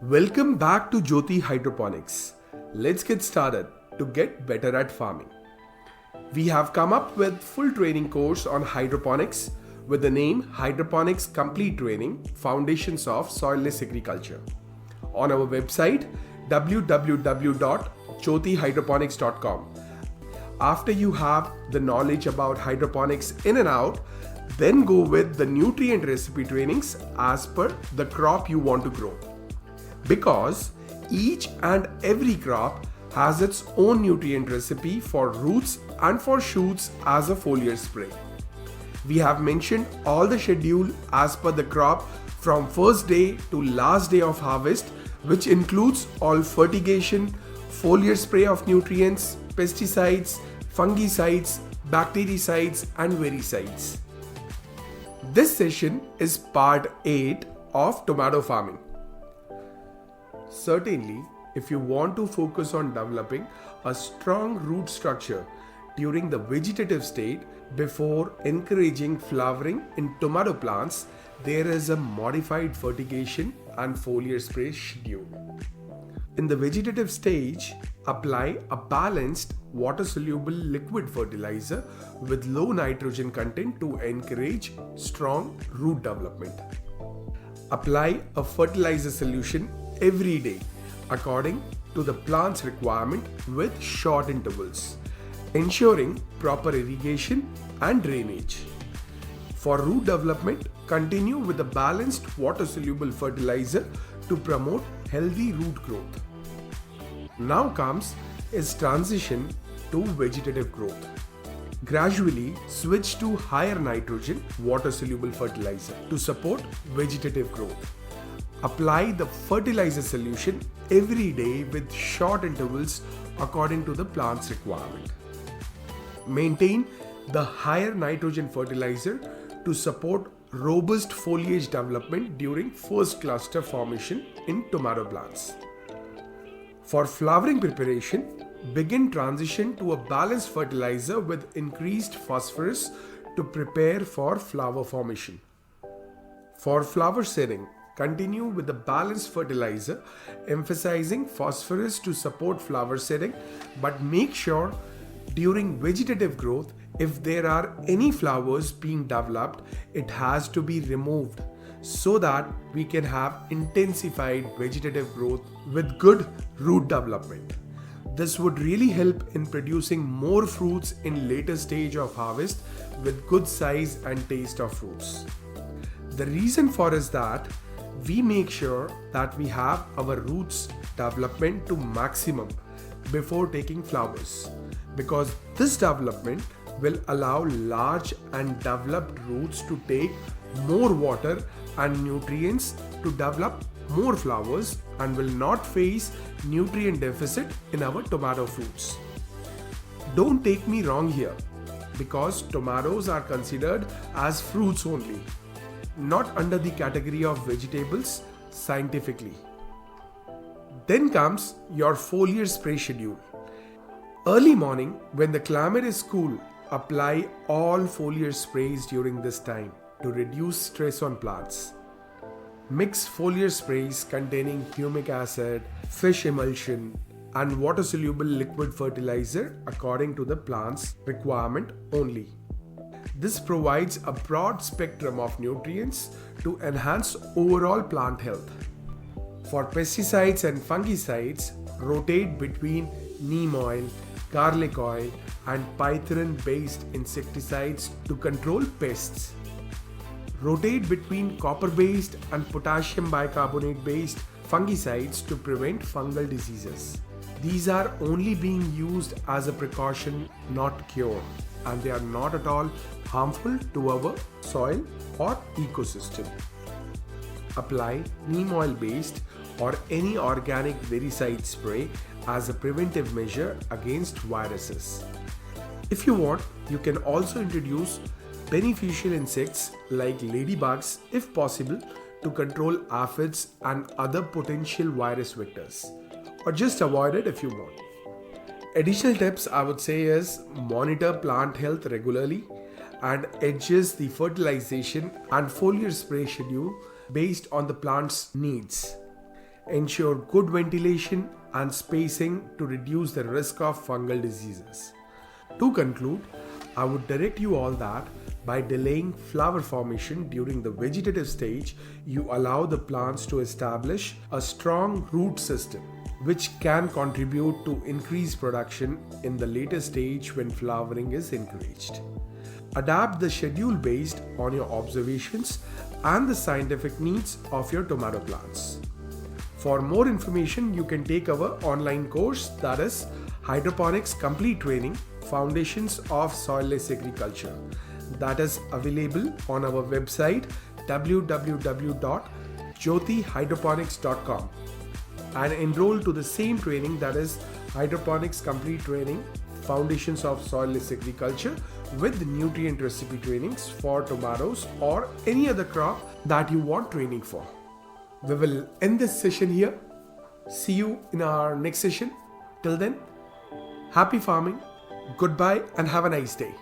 Welcome back to Jyoti Hydroponics. Let's get started to get better at farming. We have come up with full training course on hydroponics with the name Hydroponics Complete Training Foundations of Soilless Agriculture on our website www.jyotihydroponics.com. After you have the knowledge about hydroponics in and out, then go with the nutrient recipe trainings as per the crop you want to grow. Because each and every crop has its own nutrient recipe for roots and for shoots as a foliar spray. We have mentioned all the schedule as per the crop from first day to last day of harvest, which includes all fertigation, foliar spray of nutrients, pesticides, fungicides, bactericides and weedicides. This session is part 8 of tomato farming. Certainly, if you want to focus on developing a strong root structure during the vegetative state before encouraging flowering in tomato plants, there is a modified fertigation and foliar spray schedule. In the vegetative stage, apply a balanced water-soluble liquid fertilizer with low nitrogen content to encourage strong root development. Apply a fertilizer solution every day according to the plant's requirement with short intervals, ensuring proper irrigation and drainage. For root development, continue with a balanced water-soluble fertilizer to promote healthy root growth. Now comes its transition to vegetative growth. Gradually switch to higher nitrogen water-soluble fertilizer to support vegetative growth. Apply the fertilizer solution every day with short intervals according to the plant's requirement. Maintain the higher nitrogen fertilizer to support robust foliage development during first cluster formation in tomato plants. For flowering preparation, begin transition to a balanced fertilizer with increased phosphorus to prepare for flower formation. For flower setting, continue with the balanced fertilizer, emphasizing phosphorus to support flower setting, but make sure during vegetative growth, if there are any flowers being developed, it has to be removed so that we can have intensified vegetative growth with good root development. This would really help in producing more fruits in later stage of harvest with good size and taste of fruits. The reason for is that we make sure that we have our roots development to maximum before taking flowers, because this development will allow large and developed roots to take more water and nutrients to develop more flowers and will not face nutrient deficit in our tomato fruits. Don't take me wrong here, because tomatoes are considered as fruits only, not under the category of vegetables scientifically. Then comes your foliar spray schedule. Early morning, when the climate is cool, apply all foliar sprays during this time to reduce stress on plants. Mix foliar sprays containing humic acid, fish emulsion, and water-soluble liquid fertilizer according to the plant's requirement only. This provides a broad spectrum of nutrients to enhance overall plant health. For pesticides and fungicides, rotate between neem oil, garlic oil, and pythirin-based insecticides to control pests. Rotate between copper-based and potassium bicarbonate-based fungicides to prevent fungal diseases. These are only being used as a precaution, not cure, and they are not at all harmful to our soil or ecosystem. Apply neem oil based or any organic weedicide spray as a preventive measure against viruses. If you want, you can also introduce beneficial insects like ladybugs if possible to control aphids and other potential virus vectors, or just avoid it if you want. Additional tips I would say is monitor plant health regularly and adjust the fertilization and foliar spray schedule based on the plant's needs. Ensure good ventilation and spacing to reduce the risk of fungal diseases. To conclude, I would direct you all that by delaying flower formation during the vegetative stage, you allow the plants to establish a strong root system, which can contribute to increased production in the later stage when flowering is encouraged. Adapt the schedule based on your observations and the scientific needs of your tomato plants. For more information, you can take our online course, that is Hydroponics Complete Training Foundations of Soilless Agriculture, that is available on our website www.jyotihydroponics.com, and enroll to the same training, that is Hydroponics Complete Training Foundations of Soilless Agriculture with nutrient recipe trainings for tomatoes or any other crop that you want training for. We will end this session here. See you in our next session. Till then, happy farming, goodbye, and have a nice day.